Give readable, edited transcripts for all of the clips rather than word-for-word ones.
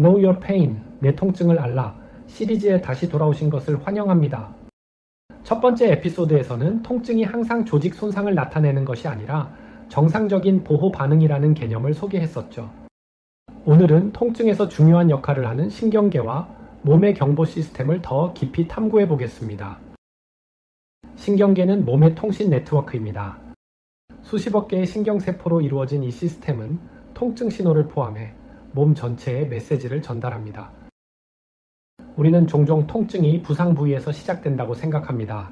Know Your Pain, 내 통증을 알라 시리즈에 다시 돌아오신 것을 환영합니다. 첫 번째 에피소드에서는 통증이 항상 조직 손상을 나타내는 것이 아니라 정상적인 보호 반응이라는 개념을 소개했었죠. 오늘은 통증에서 중요한 역할을 하는 신경계와 몸의 경보 시스템을 더 깊이 탐구해 보겠습니다. 신경계는 몸의 통신 네트워크입니다. 수십억 개의 신경세포로 이루어진 이 시스템은 통증 신호를 포함해 몸 전체에 메시지를 전달합니다. 우리는 종종 통증이 부상 부위에서 시작된다고 생각합니다.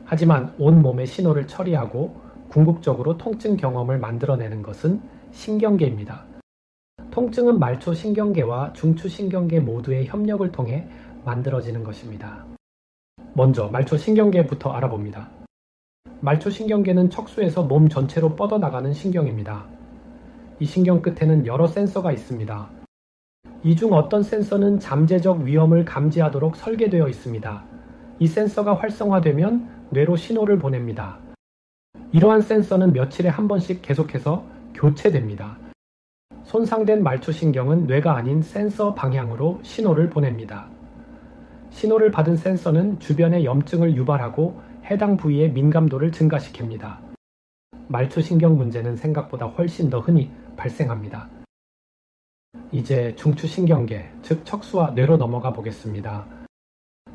하지만 온몸의 신호를 처리하고 궁극적으로 통증 경험을 만들어내는 것은 신경계입니다. 통증은 말초 신경계와 중추 신경계 모두의 협력을 통해 만들어지는 것입니다. 먼저 말초 신경계부터 알아봅니다. 말초 신경계는 척수에서 몸 전체로 뻗어나가는 신경입니다. 이 신경 끝에는 여러 센서가 있습니다. 이 중 어떤 센서는 잠재적 위험을 감지하도록 설계되어 있습니다. 이 센서가 활성화되면 뇌로 신호를 보냅니다. 이러한 센서는 며칠에 한 번씩 계속해서 교체됩니다. 손상된 말초신경은 뇌가 아닌 센서 방향으로 신호를 보냅니다. 신호를 받은 센서는 주변의 염증을 유발하고 해당 부위의 민감도를 증가시킵니다. 말초신경 문제는 생각보다 훨씬 더 흔히 발생합니다. 이제 중추신경계, 즉 척수와 뇌로 넘어가 보겠습니다.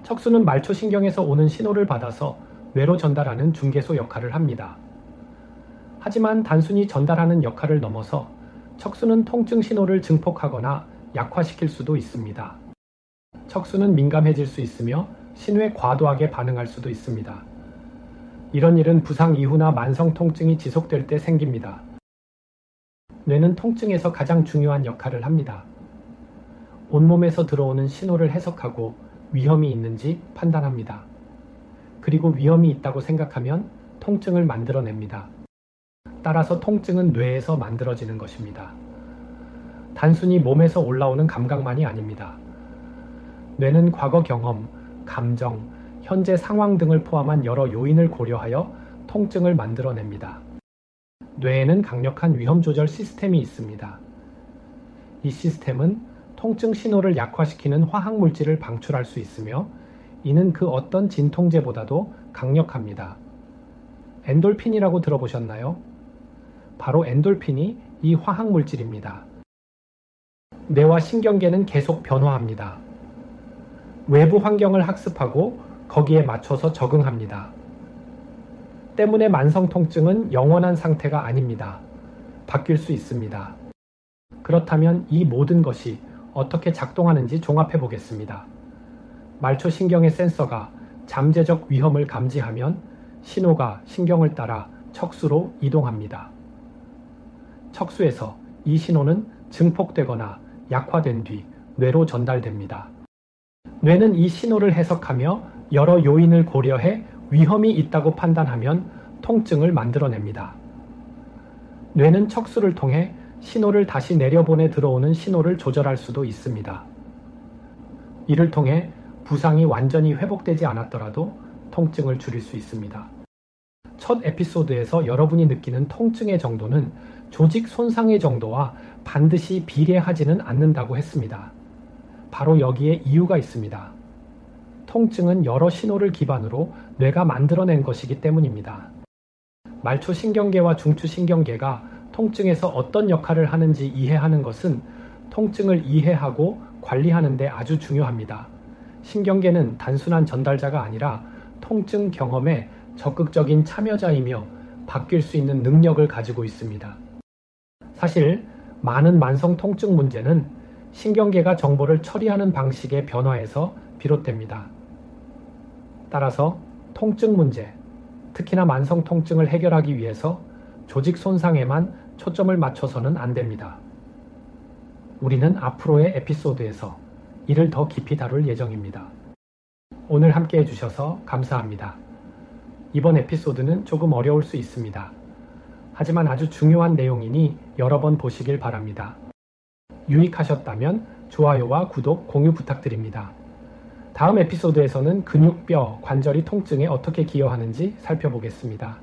척수는 말초신경에서 오는 신호를 받아서 뇌로 전달하는 중개소 역할을 합니다. 하지만 단순히 전달하는 역할을 넘어서 척수는 통증 신호를 증폭하거나 약화시킬 수도 있습니다. 척수는 민감해질 수 있으며 신호에 과도하게 반응할 수도 있습니다. 이런 일은 부상 이후나 만성 통증이 지속될 때 생깁니다. 뇌는 통증에서 가장 중요한 역할을 합니다. 온몸에서 들어오는 신호를 해석하고 위험이 있는지 판단합니다. 그리고 위험이 있다고 생각하면 통증을 만들어냅니다. 따라서 통증은 뇌에서 만들어지는 것입니다. 단순히 몸에서 올라오는 감각만이 아닙니다. 뇌는 과거 경험, 감정, 현재 상황 등을 포함한 여러 요인을 고려하여 통증을 만들어냅니다. 뇌에는 강력한 위험 조절 시스템이 있습니다. 이 시스템은 통증 신호를 약화시키는 화학 물질을 방출할 수 있으며 이는 그 어떤 진통제보다도 강력합니다. 엔돌핀이라고 들어보셨나요? 바로 엔돌핀이 이 화학 물질입니다. 뇌와 신경계는 계속 변화합니다. 외부 환경을 학습하고 거기에 맞춰서 적응합니다. 때문에 만성 통증은 영원한 상태가 아닙니다. 바뀔 수 있습니다. 그렇다면 이 모든 것이 어떻게 작동하는지 종합해 보겠습니다. 말초신경의 센서가 잠재적 위험을 감지하면 신호가 신경을 따라 척수로 이동합니다. 척수에서 이 신호는 증폭되거나 약화된 뒤 뇌로 전달됩니다. 뇌는 이 신호를 해석하며 여러 요인을 고려해 위험이 있다고 판단하면 통증을 만들어냅니다. 뇌는 척수를 통해 신호를 다시 내려보내 들어오는 신호를 조절할 수도 있습니다. 이를 통해 부상이 완전히 회복되지 않았더라도 통증을 줄일 수 있습니다. 첫 에피소드에서 여러분이 느끼는 통증의 정도는 조직 손상의 정도와 반드시 비례하지는 않는다고 했습니다. 바로 여기에 이유가 있습니다. 통증은 여러 신호를 기반으로 뇌가 만들어낸 것이기 때문입니다. 말초신경계와 중추신경계가 통증에서 어떤 역할을 하는지 이해하는 것은 통증을 이해하고 관리하는 데 아주 중요합니다. 신경계는 단순한 전달자가 아니라 통증 경험에 적극적인 참여자이며 바뀔 수 있는 능력을 가지고 있습니다. 사실 많은 만성 통증 문제는 신경계가 정보를 처리하는 방식의 변화에서 비롯됩니다. 따라서 통증 문제, 특히나 만성 통증을 해결하기 위해서 조직 손상에만 초점을 맞춰서는 안 됩니다. 우리는 앞으로의 에피소드에서 이를 더 깊이 다룰 예정입니다. 오늘 함께 해주셔서 감사합니다. 이번 에피소드는 조금 어려울 수 있습니다. 하지만 아주 중요한 내용이니 여러 번 보시길 바랍니다. 유익하셨다면 좋아요와 구독, 공유 부탁드립니다. 다음 에피소드에서는 근육, 뼈, 관절이 통증에 어떻게 기여하는지 살펴보겠습니다.